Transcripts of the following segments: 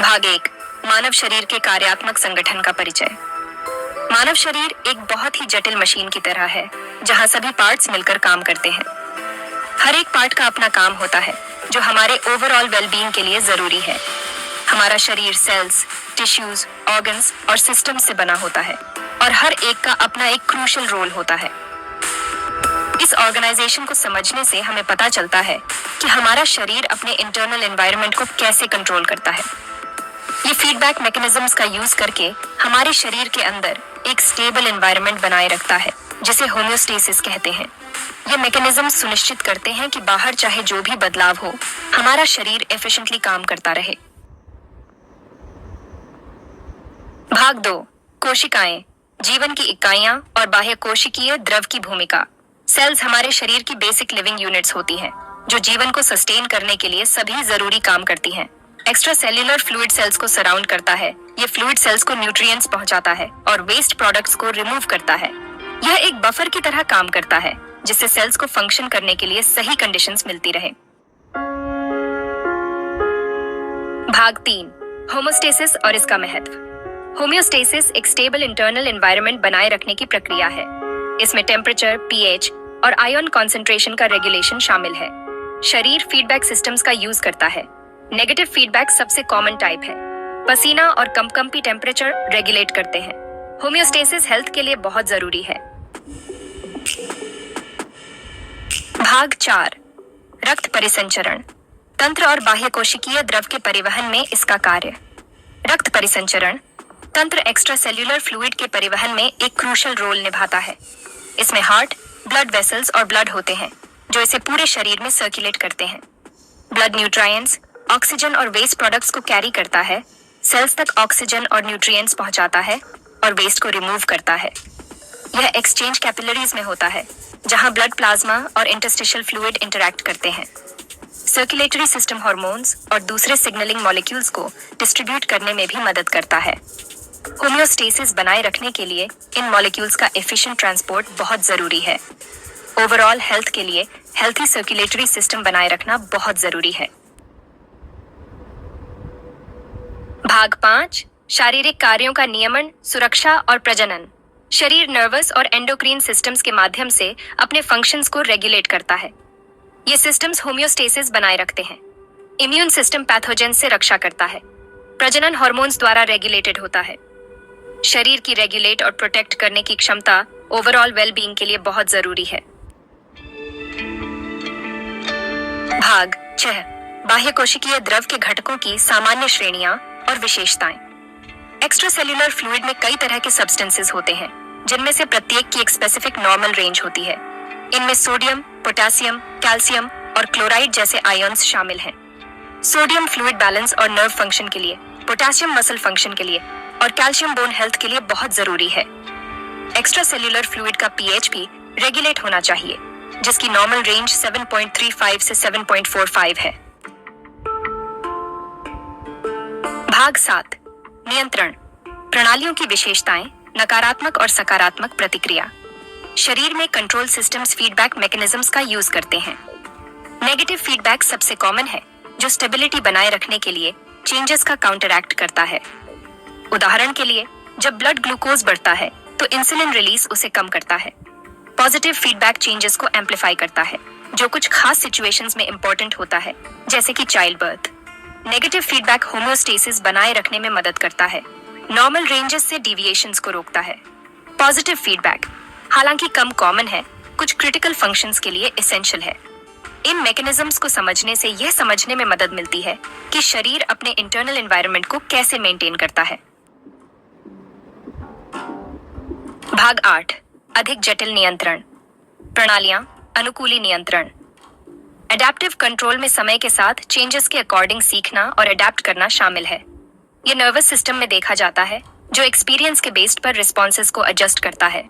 भाग 1 मानव शरीर के कार्यात्मक संगठन का परिचय। मानव शरीर एक बहुत ही जटिल मशीन की तरह है जहां सभी पार्ट्स मिलकर काम करते हैं। हर एक पार्ट का अपना काम होता है जो हमारे ओवरऑल वेलबींग के लिए जरूरी है। हमारा शरीर सेल्स, टिश्यूज, ऑर्गन्स और सिस्टम से बना होता है और हर एक का अपना एक क्रूशियल रोल होता है। इस ऑर्गेनाइजेशन को समझने से हमें पता चलता है कि हमारा शरीर अपने इंटरनल एनवायरनमेंट को कैसे कंट्रोल करता है। ये फीडबैक मैकेनिज्म्स का यूज करके हमारे शरीर के अंदर एक स्टेबल एनवायरनमेंट बनाए रखता है जिसे होम्योस्टेसिस कहते हैं। ये मैकेनिज्म सुनिश्चित करते हैं कि बाहर चाहे जो भी बदलाव हो, हमारा शरीर एफिशिएंटली काम करता रहे। भाग 2 कोशिकाएं, जीवन की इकाइयां और बाह्य कोशिकीय द्रव की भूमिका। सेल्स हमारे शरीर की बेसिक लिविंग यूनिट्स होती हैं, जो जीवन को सस्टेन करने के लिए सभी जरूरी काम करती हैं। एक्स्ट्रा सेल्यूलर फ्लूइड सेल्स को सराउंड करता है। ये फ्लूइड सेल्स को न्यूट्रिएंट्स पहुंचाता है और वेस्ट प्रोडक्ट्स को रिमूव करता है। यह एक बफर की तरह काम करता है जिससे सेल्स को फंक्शन करने के लिए सही कंडीशंस मिलती रहे। भाग 3 होमोस्टेसिस और इसका महत्व। होम्योस्टेसिस एक स्टेबल इंटरनल एनवायरनमेंट बनाए रखने की प्रक्रिया है। इसमें टेम्परेचर, पीएच और आयन कॉन्सेंट्रेशन का रेगुलेशन शामिल है। शरीर फीडबैक सिस्टम्स का यूज करता है। नेगेटिव फीडबैक सबसे कॉमन टाइप है। पसीना और कंपकंपी टेम्परेचर रेगुलेट करते हैं। होम्योस्टेसिस हेल्थ के लिए बहुत जरूरी है। भाग 4 रक्त परिसंचरण, तंत्र और बाह्य कोशिकीय द्रव के परिवहन में इसका कार्य। रक्त परिसंचरण तंत्र एक्स्ट्रा सेल्यूलर फ्लूइड के परिवहन में एक क्रूशियल रोल निभाता है। इसमें हार्ट, ब्लड वेसल्स और ब्लड होते हैं जो इसे पूरे शरीर में सर्कुलेट करते हैं। ब्लड न्यूट्रिएंट्स, ऑक्सीजन और वेस्ट प्रोडक्ट्स को कैरी करता है, सेल्स तक ऑक्सीजन और न्यूट्रिएंट्स पहुंचाता है और वेस्ट को रिमूव करता है। यह एक्सचेंज कैपिलरीज में होता है जहां ब्लड प्लाज्मा और इंटरस्टिशियल फ्लूइड इंटरैक्ट करते हैं। सर्कुलेटरी सिस्टम हार्मोन्स और दूसरे सिग्नलिंग मॉलिक्यूल्स को डिस्ट्रीब्यूट करने में भी मदद करता है। होम्योस्टेसिस बनाए रखने के लिए इन मॉलिक्यूल्स का एफिशिएंट ट्रांसपोर्ट बहुत जरूरी है। ओवरऑल हेल्थ के लिए हेल्थी सर्कुलेटरी सिस्टम बनाए रखना बहुत जरूरी है। भाग 5 शारीरिक कार्यों का नियमन, सुरक्षा और प्रजनन। शरीर नर्वस और एंडोक्रीन सिस्टम्स के माध्यम से अपने फंक्शंस को रेगुलेट करता है। ये सिस्टम्स होम्योस्टेसिस बनाए रखते हैं। इम्यून सिस्टम पैथोजेन से रक्षा करता है। प्रजनन हार्मोन्स द्वारा रेगुलेटेड होता है। शरीर की रेगुलेट और प्रोटेक्ट करने की क्षमता ओवरऑल वेलबींग के लिए बहुत जरूरी है। भाग 6 बाह्य कोशिकीय द्रव के घटकों की सामान्य श्रेणियां और विशेषताएं। एक्स्ट्रा सेल्यूलर फ्लूइड में कई तरह के सब्सटेंसेस होते हैं जिनमें से प्रत्येक की एक स्पेसिफिक नॉर्मल रेंज होती है। इनमें सोडियम, पोटेशियम, कैल्शियम और क्लोराइड जैसे आयन्स शामिल हैं। सोडियम फ्लूइड बैलेंस और नर्व फंक्शन के लिए, पोटेशियम मसल फंक्शन के लिए और कैल्शियम बोन हेल्थ के लिए बहुत जरूरी है। एक्स्ट्रा सेल्यूलर फ्लूइड का पीएच भी रेगुलेट होना चाहिए जिसकी नॉर्मल रेंज 7.35 से 7.45 है। भाग 7 नियंत्रण प्रणालियों की विशेषताएं, नकारात्मक और सकारात्मक प्रतिक्रिया। शरीर में कंट्रोल सिस्टम्स फीडबैक मैकेनिज्म्स का यूज करते हैं। नेगेटिव फीडबैक सबसे कॉमन है जो स्टेबिलिटी बनाए रखने के लिए चेंजेस का काउंटरएक्ट करता है। उदाहरण के लिए, जब ब्लड ग्लूकोज बढ़ता है तो इंसुलिन रिलीज उसे कम करता है। पॉजिटिव फीडबैक चेंजेस को एम्पलीफाई करता है जो कुछ खास सिचुएशंस में इंपॉर्टेंट होता है, जैसे कि child birth. Negative feedback homeostasis बनाए रखने में मदद करता है, नॉर्मल रेंजेस से डिविएशंस को रोकता है। पॉजिटिव फीडबैक हालांकि कम कॉमन है, कुछ क्रिटिकल फंक्शंस के लिए एसेंशियल है। इन मैकेनिज्म्स को समझने से यह समझने में मदद मिलती है कि शरीर अपने इंटरनल एनवायरनमेंट को कैसे मेंटेन करता है। भाग 8 अधिक जटिल नियंत्रण प्रणालियां, अनुकूली नियंत्रण। एडेप्टिव कंट्रोल में समय के साथ चेंजेस के अकॉर्डिंग सीखना और अडेप्ट करना शामिल है। यह नर्वस सिस्टम में देखा जाता है जो एक्सपीरियंस के बेस्ड पर रिस्पॉन्सेस को एडजस्ट करता है।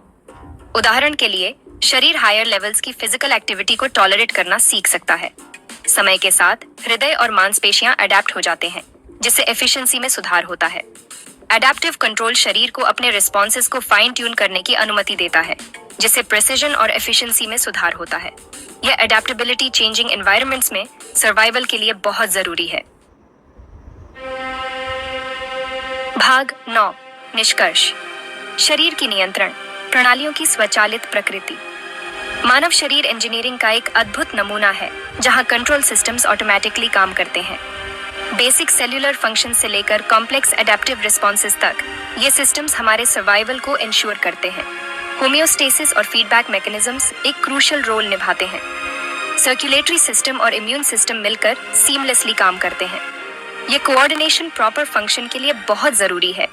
उदाहरण के लिए, शरीर हायर लेवल्स की फिजिकल एक्टिविटी को टॉलरेट करना सीख सकता है। समय के साथ हृदय और मांसपेशियां अडेप्ट हो जाते हैं जिससे एफिशिएंसी में सुधार होता है। एडेप्टिव कंट्रोल शरीर को अपने रिस्पॉन्सेस को फाइन ट्यून करने की अनुमति देता है जिससे प्रिसिजन और एफिशिएंसी में सुधार होता है। यह एडेप्टेबिलिटी चेंजिंग एनवायरनमेंट्स में सर्वाइवल के लिए बहुत जरूरी है। भाग 9 निष्कर्ष। शरीर की नियंत्रण प्रणालियों की स्वचालित प्रकृति। मानव शरीर इंजीनियरिंग का एक अद्भुत नमूना है जहां कंट्रोल सिस्टम्स ऑटोमेटिकली काम करते हैं। बेसिक सेल्यूलर फंक्शन से लेकर कॉम्प्लेक्स एडेप्टिव रिस्पॉन्सेस तक ये सिस्टम्स हमारे सर्वाइवल को इंश्योर करते हैं। होम्योस्टेसिस और फीडबैक मैकेनिज्म्स एक क्रूशियल रोल निभाते हैं। सर्कुलेटरी सिस्टम और इम्यून सिस्टम मिलकर सीमलेसली काम करते हैं। ये कोऑर्डिनेशन प्रॉपर फंक्शन के लिए बहुत जरूरी है।